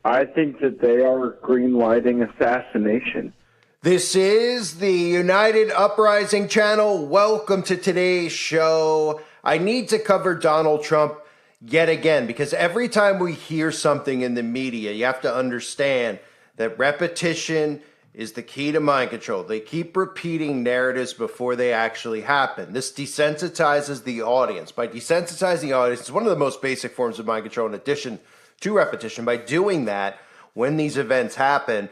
I think that they are green-lighting assassination. This is the United Uprising channel. Welcome to today's show. I need to cover Donald Trump yet again because every time we hear something in the media, you have to understand that repetition is the key to mind control. They keep repeating narratives before they actually happen. This desensitizes the audience. By desensitizing the audience, it's one of the most basic forms of mind control in addition to repetition. By doing that, when these events happen,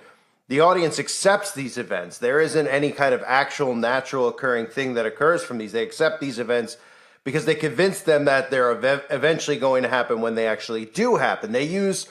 the audience accepts these events. There isn't any kind of actual natural occurring thing that occurs from these. They accept these events because they convince them that they're eventually going to happen when they actually do happen. They use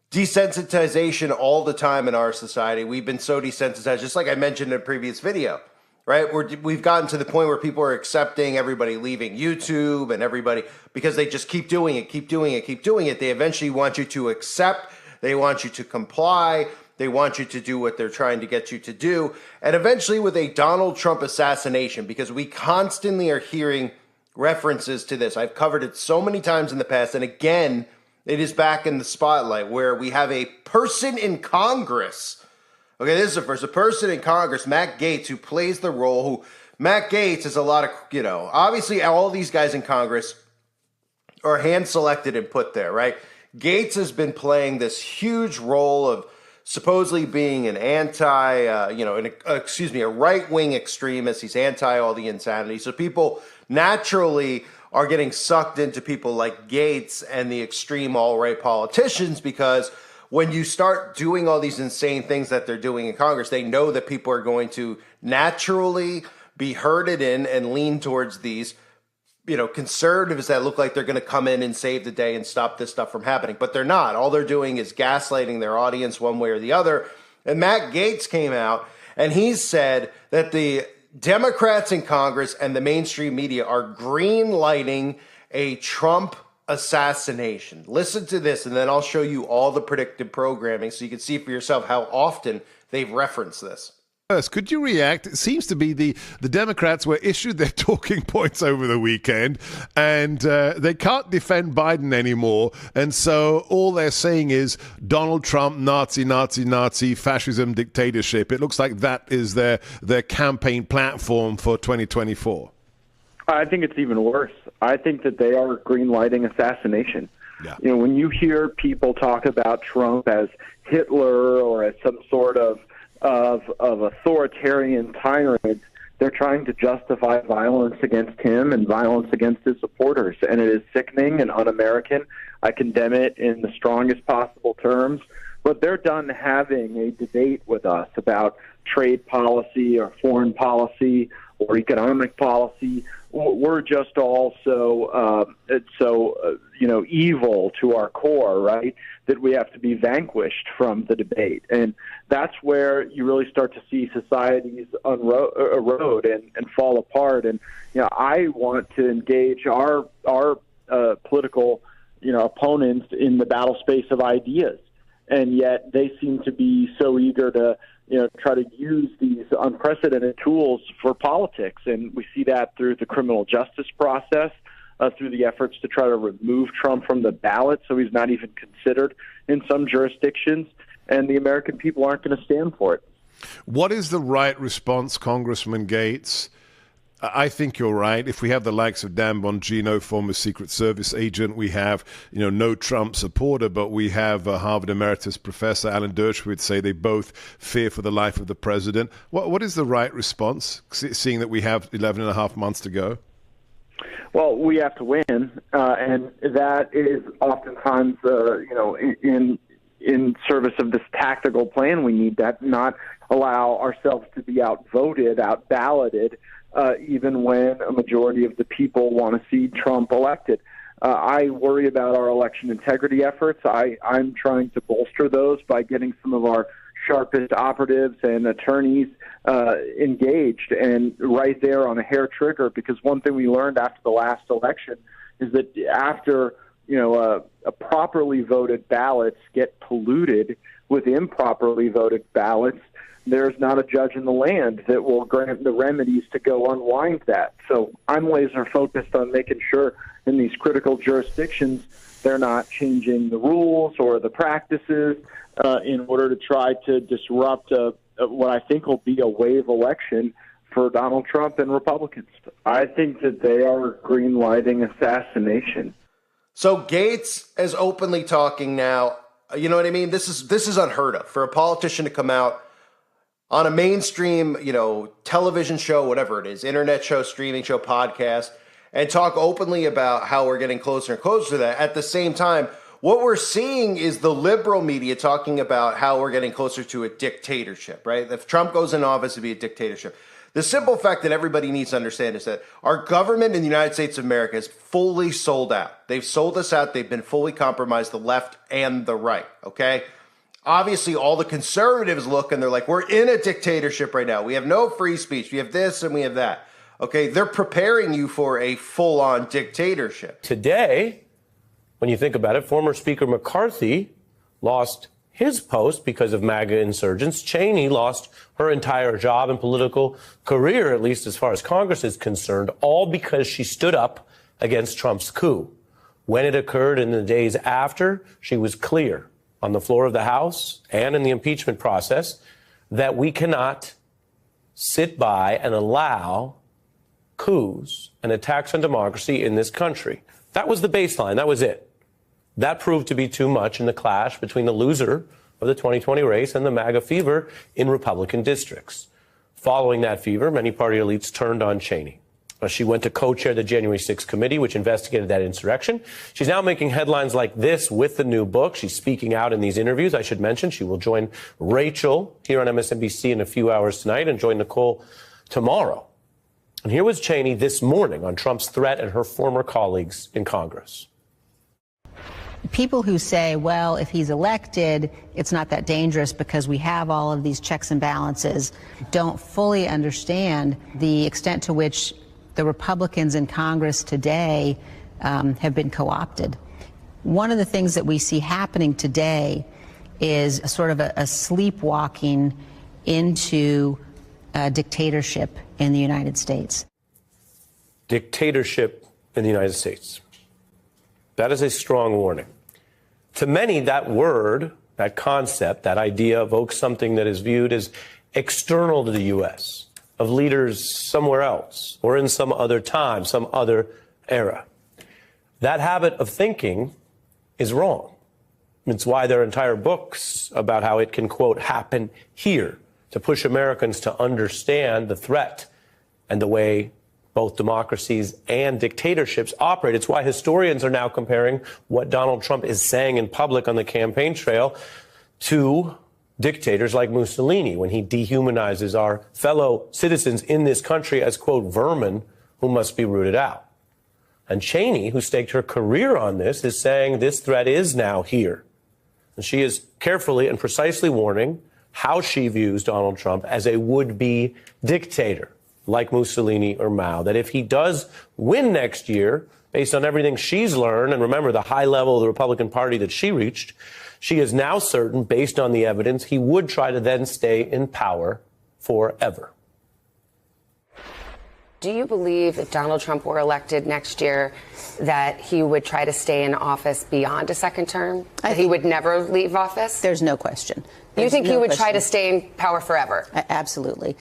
desensitization all the time in our society. We've been so desensitized, just like I mentioned in a previous video, right? We've gotten to the point where people are accepting everybody leaving YouTube and everybody because they just keep doing it, keep doing it, keep doing it. They eventually want you to accept. They want you to comply. They want you to do what they're trying to get you to do. And eventually with a Donald Trump assassination, because we constantly are hearing references to this. I've covered it so many times in the past. And again, it is back in the spotlight where we have a person in Congress. Okay, this is the first. A person in Congress, Matt Gaetz, who plays the role. Matt Gaetz is a lot of, obviously all these guys in Congress are hand-selected and put there, right? Gaetz has been playing this huge role of supposedly being an a right-wing extremist. He's anti all the insanity. So people naturally are getting sucked into people like Gaetz and the extreme alt-right politicians because when you start doing all these insane things that they're doing in Congress, they know that people are going to naturally be herded in and lean towards these, conservatives that look like they're going to come in and save the day and stop this stuff from happening. But they're not. All they're doing is gaslighting their audience one way or the other. And Matt Gaetz came out and he said that the Democrats in Congress and the mainstream media are green lighting a Trump assassination. Listen to this, and then I'll show you all the predictive programming so you can see for yourself how often they've referenced this. First, could you react? It seems to be the Democrats were issued their talking points over the weekend, and they can't defend Biden anymore. And so all they're saying is Donald Trump, Nazi, Nazi, Nazi, fascism, dictatorship. It looks like that is their campaign platform for 2024. I think it's even worse. I think that they are green-lighting assassination. Yeah. When you hear people talk about Trump as Hitler or as some sort of authoritarian tyrant, they're trying to justify violence against him and violence against his supporters. And it is sickening and un-American. I condemn it in the strongest possible terms. But they're done having a debate with us about trade policy or foreign policy or economic policy. We're just all so evil to our core, right, that we have to be vanquished from the debate. And that's where you really start to see societies erode and fall apart. And, I want to engage our political, opponents in the battle space of ideas. And yet they seem to be so eager to try to use these unprecedented tools for politics. And we see that through the criminal justice process, through the efforts to try to remove Trump from the ballot so he's not even considered in some jurisdictions. And the American people aren't going to stand for it. What is the right response, Congressman Gaetz? I think you're right. If we have the likes of Dan Bongino, former Secret Service agent, we have, no Trump supporter, but we have Harvard Emeritus Professor Alan Dershowitz say they both fear for the life of the president. What is the right response, seeing that we have 11 and a half months to go? Well, we have to win, and that is oftentimes, in service of this tactical plan we need that not allow ourselves to be outvoted, out-balloted, even when a majority of the people want to see Trump elected. I worry about our election integrity efforts. I'm trying to bolster those by getting some of our sharpest operatives and attorneys engaged and right there on a hair trigger, because one thing we learned after the last election is that after a properly voted ballots get polluted with improperly voted ballots, there's not a judge in the land that will grant the remedies to go unwind that. So I'm laser focused on making sure in these critical jurisdictions They're not changing the rules or the practices in order to try to disrupt what I think will be a wave election for Donald Trump and Republicans. I think that they are green-lighting assassination. So Gates is openly talking now. You know what I mean? This is unheard of for a politician to come out on a mainstream, television show, whatever it is, internet show, streaming show, podcast, and talk openly about how we're getting closer and closer to that. At the same time, what we're seeing is the liberal media talking about how we're getting closer to a dictatorship, right? If Trump goes in office, it'd be a dictatorship. The simple fact that everybody needs to understand is that our government in the United States of America is fully sold out. They've sold us out. They've been fully compromised, the left and the right, okay? Obviously, all the conservatives look and they're like, we're in a dictatorship right now. We have no free speech. We have this and we have that. Okay, they're preparing you for a full-on dictatorship. Today, when you think about it, former Speaker McCarthy lost his post because of MAGA insurgents. Cheney lost her entire job and political career, at least as far as Congress is concerned, all because she stood up against Trump's coup. When it occurred in the days after, she was clear on the floor of the House and in the impeachment process that we cannot sit by and allow coups and attacks on democracy in this country. That was the baseline. That was it. That proved to be too much in the clash between the loser of the 2020 race and the MAGA fever in Republican districts. Following that fever, many party elites turned on Cheney. She went to co-chair the January 6th committee, which investigated that insurrection. She's now making headlines like this with the new book. She's speaking out in these interviews. I should mention she will join Rachel here on MSNBC in a few hours tonight and join Nicole tomorrow. And here was Cheney this morning on Trump's threat and her former colleagues in Congress. People who say, well, if he's elected, it's not that dangerous because we have all of these checks and balances, don't fully understand the extent to which the Republicans in Congress today have been co-opted. One of the things that we see happening today is a sort of a sleepwalking into dictatorship in the United States. Dictatorship in the United States. That is a strong warning. To many, that word, that concept, that idea evokes something that is viewed as external to the U.S., of leaders somewhere else or in some other time, some other era. That habit of thinking is wrong. It's why there are entire books about how it can, quote, happen here, to push Americans to understand the threat and the way both democracies and dictatorships operate. It's why historians are now comparing what Donald Trump is saying in public on the campaign trail to dictators like Mussolini, when he dehumanizes our fellow citizens in this country as, quote, vermin who must be rooted out. And Cheney, who staked her career on this, is saying this threat is now here. And she is carefully and precisely warning how she views Donald Trump as a would-be dictator like Mussolini or Mao, that if he does win next year, based on everything she's learned, and remember the high level of the Republican Party that she reached, she is now certain, based on the evidence, he would try to then stay in power forever. Do you believe if Donald Trump were elected next year that he would try to stay in office beyond a second term? That he would never leave office? There's no question. You think he would try to stay in power forever? Absolutely.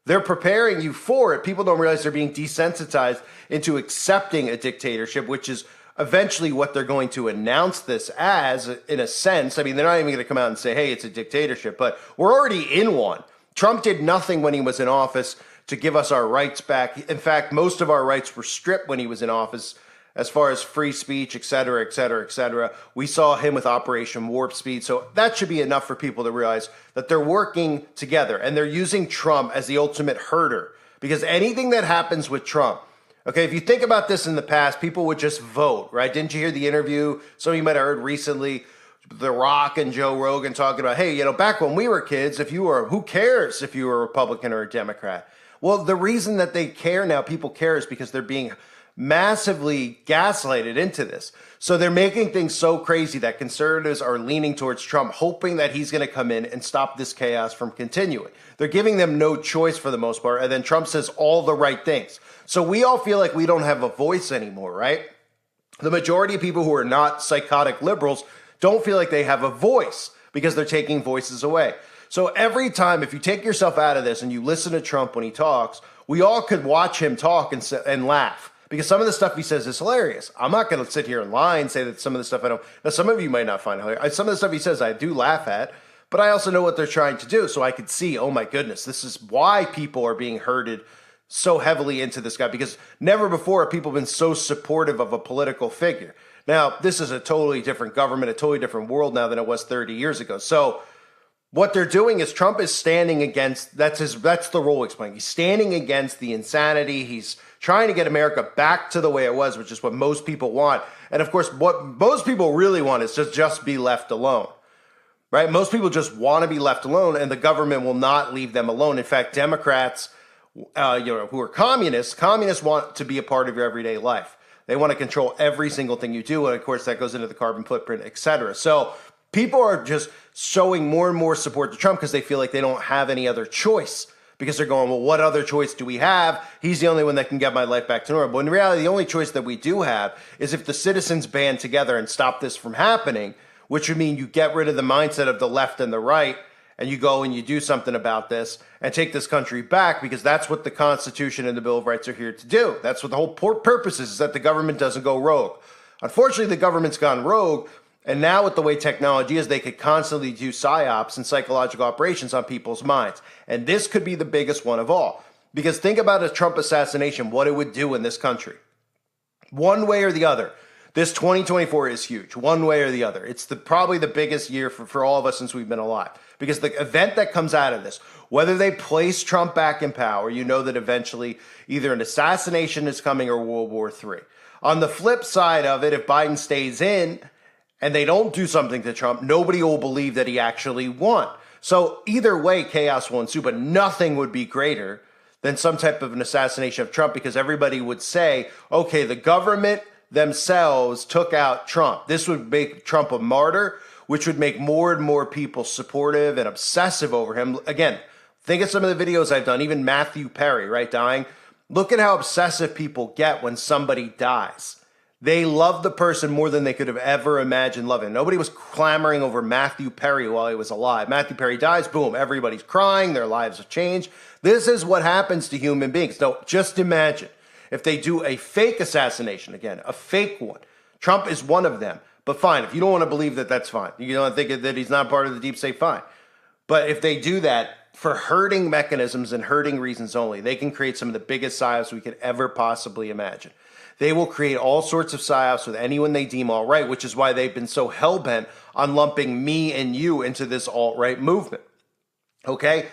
They're preparing you for it. People don't realize they're being desensitized into accepting a dictatorship, which is eventually what they're going to announce this as, in a sense. I mean, they're not even going to come out and say, hey, it's a dictatorship, but we're already in one. Trump did nothing when he was in office to give us our rights back. In fact, most of our rights were stripped when he was in office, as far as free speech, et cetera, et cetera, et cetera. We saw him with Operation Warp Speed. So that should be enough for people to realize that they're working together and they're using Trump as the ultimate herder. Because anything that happens with Trump, okay, if you think about this in the past, people would just vote, right? Didn't you hear the interview? Some of you might have heard recently, The Rock and Joe Rogan talking about, hey, back when we were kids, who cares if you were a Republican or a Democrat? Well, the reason that they care now, people care, is because they're being massively gaslighted into this. So they're making things so crazy that conservatives are leaning towards Trump, hoping that he's going to come in and stop this chaos from continuing. They're giving them no choice for the most part. And then Trump says all the right things. So we all feel like we don't have a voice anymore, right? The majority of people who are not psychotic liberals don't feel like they have a voice because they're taking voices away. So every time, if you take yourself out of this and you listen to Trump when he talks, we all could watch him talk and laugh because some of the stuff he says is hilarious. I'm not going to sit here and lie and say that some of the stuff I don't. Now, some of you might not find hilarious. Some of the stuff he says I do laugh at, but I also know what they're trying to do. So I could see, oh my goodness, this is why people are being herded so heavily into this guy, because never before have people been so supportive of a political figure. Now, this is a totally different government, a totally different world now than it was 30 years ago. So what they're doing is Trump is standing against, that's the role he's playing. He's standing against the insanity. He's trying to get America back to the way it was, which is what most people want. And of course, what most people really want is to just be left alone, right? Most people just want to be left alone, and the government will not leave them alone. In fact, Democrats, who are communists want to be a part of your everyday life. They want to control every single thing you do. And of course, that goes into the carbon footprint, et cetera. So people are just showing more and more support to Trump because they feel like they don't have any other choice, because they're going, well, what other choice do we have? He's the only one that can get my life back to normal. But in reality, the only choice that we do have is if the citizens band together and stop this from happening, which would mean you get rid of the mindset of the left and the right, and you go and you do something about this and take this country back, because that's what the Constitution and the Bill of Rights are here to do. That's what the whole purpose is that the government doesn't go rogue. Unfortunately, the government's gone rogue, and now with the way technology is, they could constantly do psyops and psychological operations on people's minds. And this could be the biggest one of all, because think about a Trump assassination, what it would do in this country. One way or the other. This 2024 is huge, one way or the other. It's probably the biggest year for all of us since we've been alive. Because the event that comes out of this, whether they place Trump back in power, you know that eventually either an assassination is coming or World War III. On the flip side of it, if Biden stays in and they don't do something to Trump, nobody will believe that he actually won. So either way, chaos will ensue, but nothing would be greater than some type of an assassination of Trump, because everybody would say, okay, the government themselves took out Trump. This would make Trump a martyr, which would make more and more people supportive and obsessive over him. Again, think of some of the videos I've done, even Matthew Perry, right, dying. Look at how obsessive people get when somebody dies. They love the person more than they could have ever imagined loving. Nobody was clamoring over Matthew Perry while he was alive. Matthew Perry dies, boom, everybody's crying, their lives have changed. This is what happens to human beings. So just imagine if they do a fake assassination, again, a fake one. Trump is one of them. But fine, if you don't want to believe that, that's fine. You don't think that he's not part of the deep state, fine. But if they do that for hurting mechanisms and hurting reasons only, they can create some of the biggest psyops we could ever possibly imagine. They will create all sorts of psyops with anyone they deem alt-right, which is why they've been so hell-bent on lumping me and you into this alt-right movement. Okay?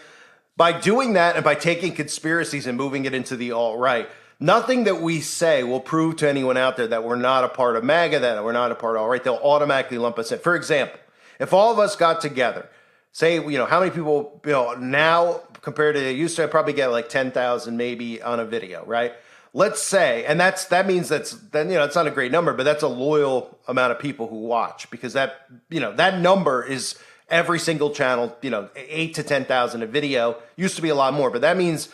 By doing that and by taking conspiracies and moving it into the alt-right, nothing that we say will prove to anyone out there that we're not a part of MAGA, that we're not a part of alt-right. They'll automatically lump us in. For example, if all of us got together, say, how many people, now compared to used to, I probably get like 10,000 maybe on a video, right? Let's say, and that means it's not a great number, but that's a loyal amount of people who watch, because that number is every single channel, 8 to 10,000 a video. Used to be a lot more, but that means,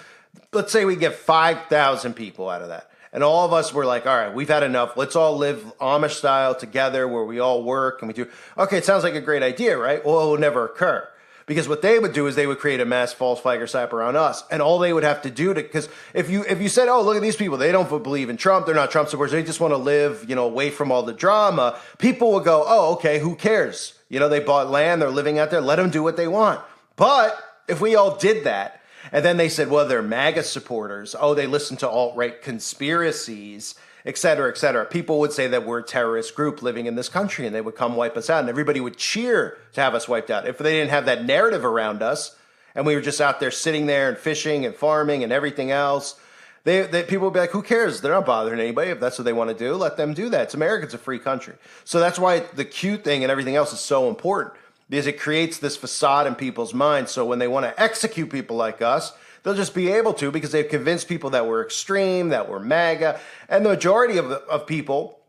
let's say we get 5,000 people out of that. And all of us were like, all right, we've had enough. Let's all live Amish style together where we all work and we do. Okay, it sounds like a great idea, right? Well, it will never occur. Because what they would do is they would create a mass false flag or cyber around us. And all they would have to do because if you said, oh, look at these people, they don't believe in Trump, they're not Trump supporters, they just want to live, away from all the drama, people will go, oh, okay, who cares? They bought land, they're living out there, let them do what they want. But if we all did that, and then they said, well, they're MAGA supporters, oh, they listen to alt-right conspiracies, et cetera, people would say that we're a terrorist group living in this country, and they would come wipe us out, and everybody would cheer to have us wiped out. If they didn't have that narrative around us, and we were just out there sitting there and fishing and farming and everything else, people would be like, who cares? They're not bothering anybody. If that's what they want to do, let them do that. It's America. It's a free country. So that's why the cute thing and everything else is so important, because it creates this facade in people's minds. So when they want to execute people like us, they'll just be able to, because they've convinced people that we're extreme, that we're MAGA. And the majority of people,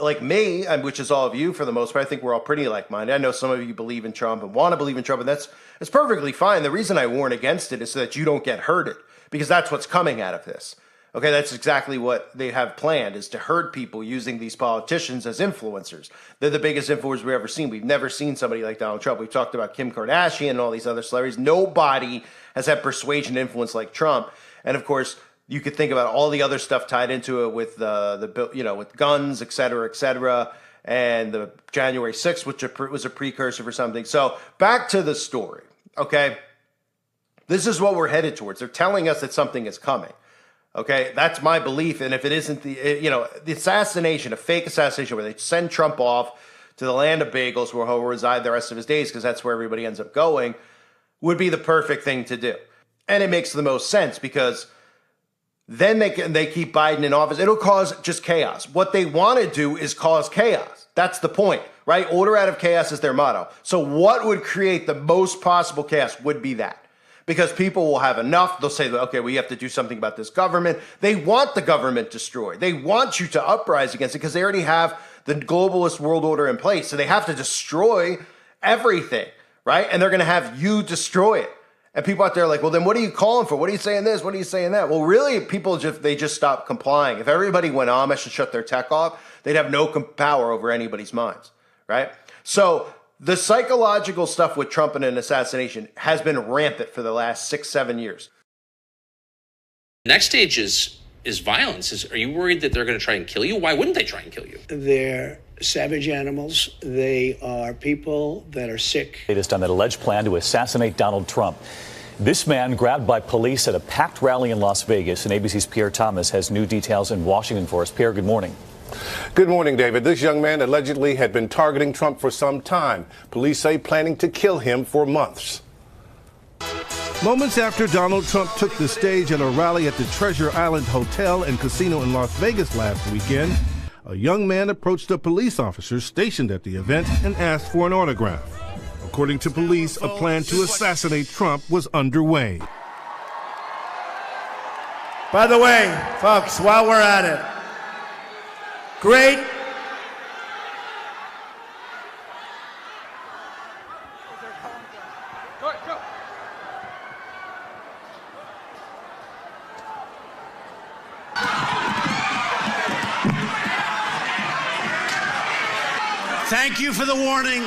like me, which is all of you for the most part, I think we're all pretty like-minded. I know some of you believe in Trump and want to believe in Trump, and it's perfectly fine. The reason I warn against it is so that you don't get hurted, because that's what's coming out of this. Okay, that's exactly what they have planned, is to herd people using these politicians as influencers. They're the biggest influencers we've ever seen. We've never seen somebody like Donald Trump. We've talked about Kim Kardashian and all these other celebrities. Nobody has had persuasion and influence like Trump. And of course, you could think about all the other stuff tied into it with with guns, et cetera, and the January 6th, which was a precursor for something. So back to the story, okay? This is what we're headed towards. They're telling us that something is coming. Okay, that's my belief. And if it isn't the assassination, a fake assassination where they send Trump off to the land of bagels where he'll reside the rest of his days because that's where everybody ends up going, would be the perfect thing to do. And it makes the most sense because then they keep Biden in office. It'll cause just chaos. What they want to do is cause chaos. That's the point, right? Order out of chaos is their motto. So what would create the most possible chaos would be that. Because people will have enough. They'll say, okay, we have to do something about this government. They want the government destroyed. They want you to uprise against it because they already have the globalist world order in place. So they have to destroy everything, right? And they're going to have you destroy it. And people out there are like, well, then what are you calling for? What are you saying this? What are you saying that? Well, really, people just stop complying. If everybody went Amish and shut their tech off, they'd have no power over anybody's minds, right? So the psychological stuff with Trump and an assassination has been rampant for the last 6-7 years. Next stage is violence. Are you worried that they're going to try and kill you? Why wouldn't they try and kill you? They're savage animals. They are people that are sick. Latest on that alleged plan to assassinate Donald Trump. This man grabbed by police at a packed rally in Las Vegas, and ABC's Pierre Thomas has new details in Washington for us. Pierre, good morning. Good morning, David. This young man allegedly had been targeting Trump for some time. Police say planning to kill him for months. Moments after Donald Trump took the stage at a rally at the Treasure Island Hotel and Casino in Las Vegas last weekend, a young man approached a police officer stationed at the event and asked for an autograph. According to police, a plan to assassinate Trump was underway. By the way, folks, while we're at it, great. Thank you for the warning.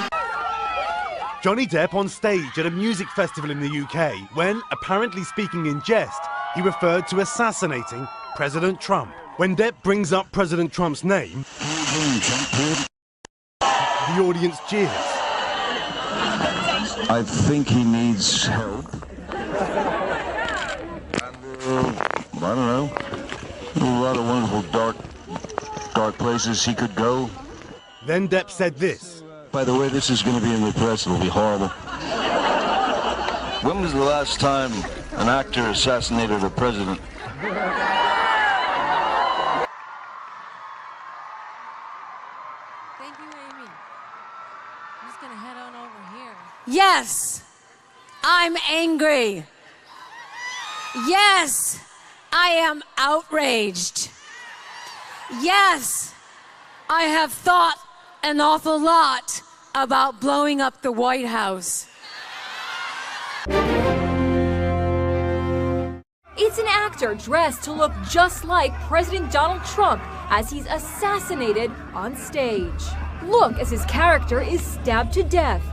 Johnny Depp on stage at a music festival in the UK when, apparently speaking in jest, he referred to assassinating President Trump. When Depp brings up President Trump's name, the audience jeers. I think he needs help. I don't know. A lot of wonderful dark places he could go. Then Depp said this. By the way, this is going to be in the press. It'll be horrible. When was the last time an actor assassinated a president? Yes, I'm angry. Yes, I am outraged. Yes, I have thought an awful lot about blowing up the White House. It's an actor dressed to look just like President Donald Trump as he's assassinated on stage. Look as his character is stabbed to death.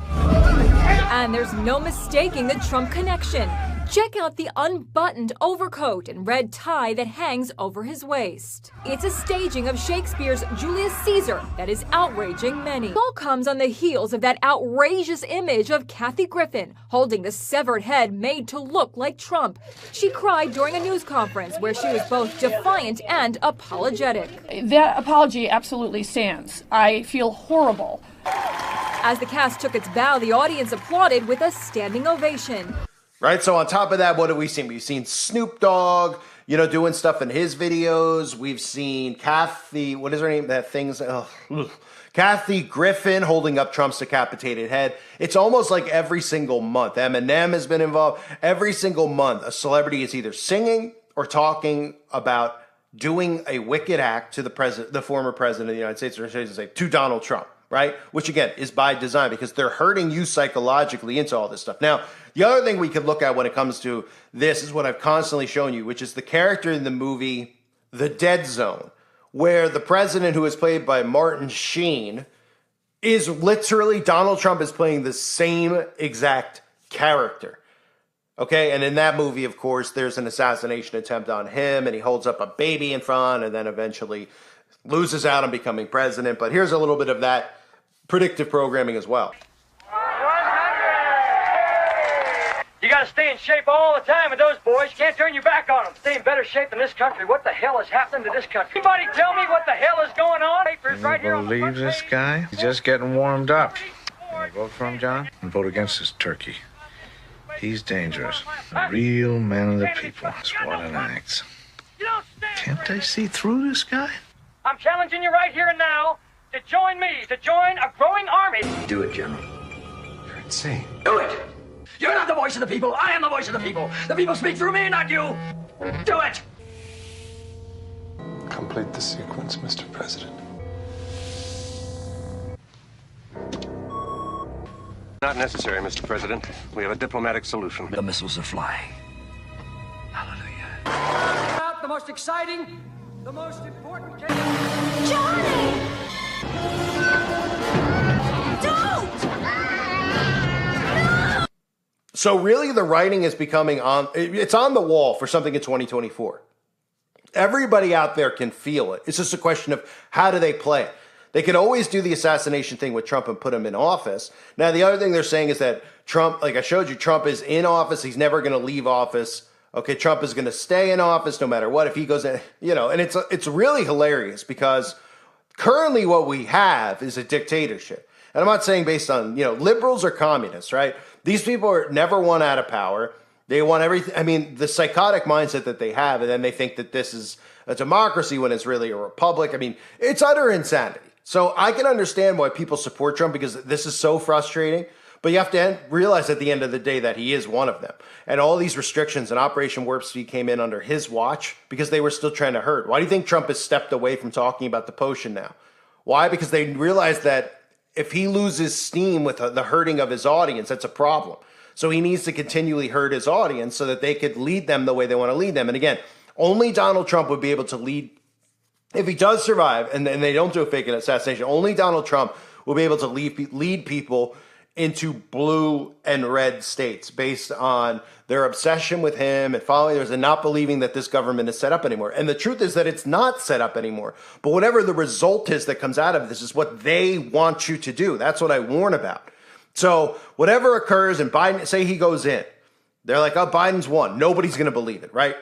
And there's no mistaking the Trump connection. Check out the unbuttoned overcoat and red tie that hangs over his waist. It's a staging of Shakespeare's Julius Caesar that is outraging many. It all comes on the heels of that outrageous image of Kathy Griffin holding the severed head made to look like Trump. She cried during a news conference where she was both defiant and apologetic. That apology absolutely stands. I feel horrible. As the cast took its bow, the audience applauded with a standing ovation. Right, so on top of that, what have we seen? We've seen Snoop Dogg, doing stuff in his videos. We've seen Kathy, what is her name? Kathy Griffin holding up Trump's decapitated head. It's almost like every single month. Eminem has been involved. Every single month, a celebrity is either singing or talking about doing a wicked act to the former president of the United States, or should I say, to Donald Trump. Right? Which, again, is by design because they're hurting you psychologically into all this stuff. Now, the other thing we could look at when it comes to this is what I've constantly shown you, which is the character in the movie The Dead Zone, where the president, who is played by Martin Sheen, is literally, Donald Trump is playing the same exact character. Okay, and in that movie, of course, there's an assassination attempt on him, and he holds up a baby in front and then eventually loses out on becoming president. But here's a little bit of that predictive programming as well. You got to stay in shape all the time with those boys. You can't turn your back on them. Stay in better shape than this country. What the hell is happening to this country? Anybody tell me what the hell is going on? Papers right here on the front Believe this page. guy? He's just getting warmed up. You vote for him, John? And vote against this turkey. He's dangerous. A real man of the people. That's what it acts. Can't they see through this guy? I'm challenging you right here and now to join me, to join a growing army. Do it, General. You're insane. Do it. You're not the voice of the people. I am the voice of the people. The people speak through me, not you. Do it. Complete the sequence, Mr. President. Not necessary, Mr. President. We have a diplomatic solution. The missiles are flying. The most exciting, the most important case. Johnny! Don't! So really the writing is becoming it's on the wall for something in 2024. Everybody out there can feel it. It's just a question of how do they play it. They could always do the assassination thing with Trump and put him in office. Now, the other thing they're saying is that Trump, like I showed you, Trump is in office. He's never going to leave office. Okay, Trump is going to stay in office no matter what. If he goes in, and it's really hilarious because currently what we have is a dictatorship. And I'm not saying based on, liberals or communists, right? These people never want out of power. They want everything. I mean, the psychotic mindset that they have, and then they think that this is a democracy when it's really a republic. I mean, it's utter insanity. So I can understand why people support Trump because this is so frustrating. But you have to realize at the end of the day that he is one of them. And all these restrictions and Operation Warp Speed came in under his watch because they were still trying to hurt. Why do you think Trump has stepped away from talking about the potion now? Why? Because they realize that if he loses steam with the hurting of his audience, that's a problem. So he needs to continually hurt his audience so that they could lead them the way they want to lead them. And again, only Donald Trump would be able to lead. If he does survive and they don't do a fake assassination, only Donald Trump will be able to lead people into blue and red states based on their obsession with him and following theirs and not believing that this government is set up anymore. And the truth is that it's not set up anymore. But whatever the result is that comes out of this is what they want you to do. That's what I warn about. So whatever occurs and Biden, say he goes in, they're like, oh, Biden's won. Nobody's going to believe it, right?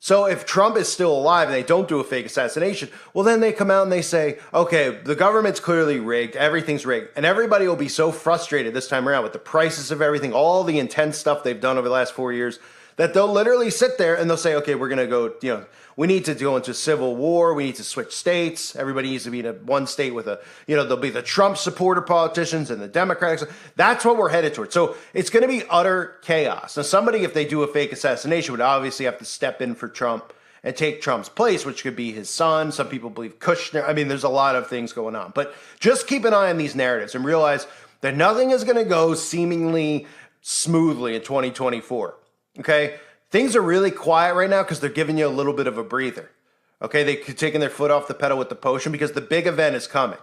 So if Trump is still alive and they don't do a fake assassination, well, then they come out and they say, okay, the government's clearly rigged. Everything's rigged. And everybody will be so frustrated this time around with the prices of everything, all the intense stuff they've done over the last 4 years, that they'll literally sit there and they'll say, okay, we're going to go, we need to go into civil war. We need to switch states. Everybody needs to be in one state with there'll be the Trump supporter politicians and the Democrats. That's what we're headed towards. So it's going to be utter chaos. Now, somebody, if they do a fake assassination, would obviously have to step in for Trump and take Trump's place, which could be his son. Some people believe Kushner. I mean, there's a lot of things going on. But just keep an eye on these narratives and realize that nothing is going to go seemingly smoothly in 2024. Okay? Things are really quiet right now because they're giving you a little bit of a breather. Okay, they're taking their foot off the pedal with the potion because the big event is coming.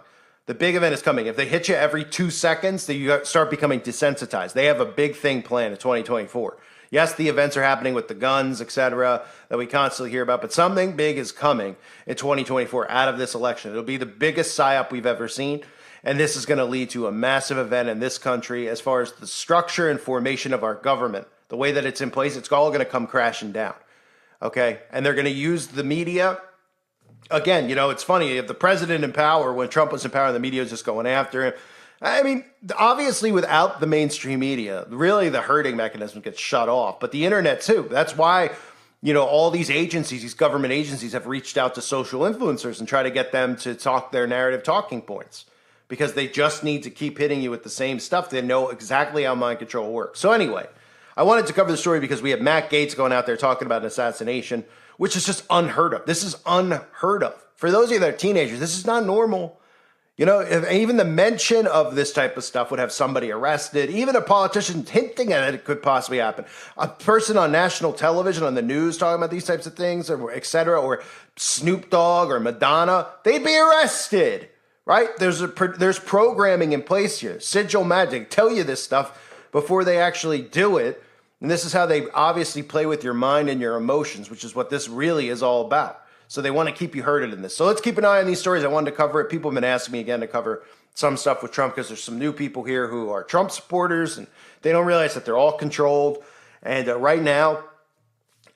The big event is coming. If they hit you every 2 seconds, then you start becoming desensitized. They have a big thing planned in 2024. Yes, the events are happening with the guns, etc., that we constantly hear about, but something big is coming in 2024 out of this election. It'll be the biggest psyop we've ever seen, and this is going to lead to a massive event in this country as far as the structure and formation of our government. The way that it's in place, it's all going to come crashing down, okay? And they're going to use the media. Again, it's funny. If the president in power, when Trump was in power, the media was just going after him. I mean, obviously, without the mainstream media, really the herding mechanism gets shut off. But the internet, too. That's why, all these agencies, these government agencies have reached out to social influencers and try to get them to talk their narrative talking points because they just need to keep hitting you with the same stuff. They know exactly how mind control works. So anyway, I wanted to cover the story because we have Matt Gaetz going out there talking about an assassination, which is just unheard of. This is unheard of. For those of you that are teenagers, this is not normal. You know, even the mention of this type of stuff would have somebody arrested. Even a politician hinting at it could possibly happen. A person on national television, on the news, talking about these types of things, or et cetera, or Snoop Dogg or Madonna, they'd be arrested, right? There's programming in place here. Sigil magic, tell you this stuff before they actually do it. And this is how they obviously play with your mind and your emotions, which is what this really is all about. So they want to keep you herded in this. So let's keep an eye on these stories. I wanted to cover it. People have been asking me again to cover some stuff with Trump because there's some new people here who are Trump supporters and they don't realize that they're all controlled. And right now,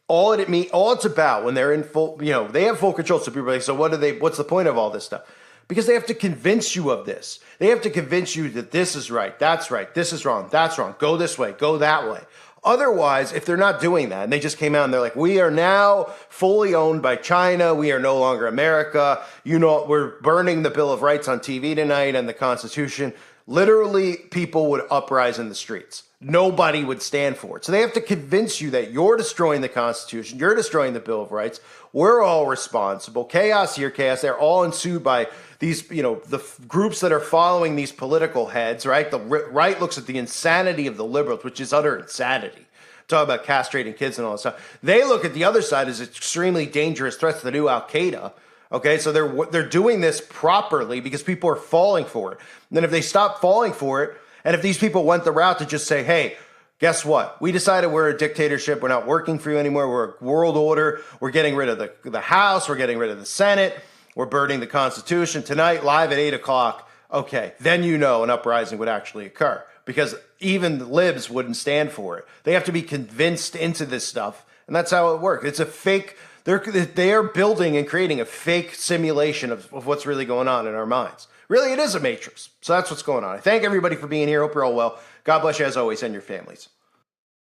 all it's about when they're in full, they have full control. So people are like, so what's the point of all this stuff? Because they have to convince you of this. They have to convince you that this is right, this is wrong, that's wrong, go this way, go that way. Otherwise, if they're not doing that, and they just came out and they're like, we are now fully owned by China, we are no longer America, we're burning the Bill of Rights on TV tonight and the Constitution, literally people would uprise in the streets. Nobody would stand for it. So they have to convince you that you're destroying the Constitution, you're destroying the Bill of Rights, we're all responsible, chaos here, chaos there, all ensued by these, the groups that are following these political heads, right? The right looks at the insanity of the liberals, which is utter insanity. Talk about castrating kids and all that stuff. They look at the other side as extremely dangerous threats to the new Al-Qaeda. Okay, so they're doing this properly because people are falling for it. And then if they stop falling for it, and if these people went the route to just say, hey, guess what? We decided we're a dictatorship. We're not working for you anymore. We're a world order. We're getting rid of the House. We're getting rid of the Senate. We're burning the Constitution tonight, live at 8 o'clock. Okay, then an uprising would actually occur because even the libs wouldn't stand for it. They have to be convinced into this stuff, and that's how it works. It's a fake. They are building and creating a fake simulation of what's really going on in our minds. Really, it is a matrix. So that's what's going on. I thank everybody for being here. Hope you're all well. God bless you as always and your families.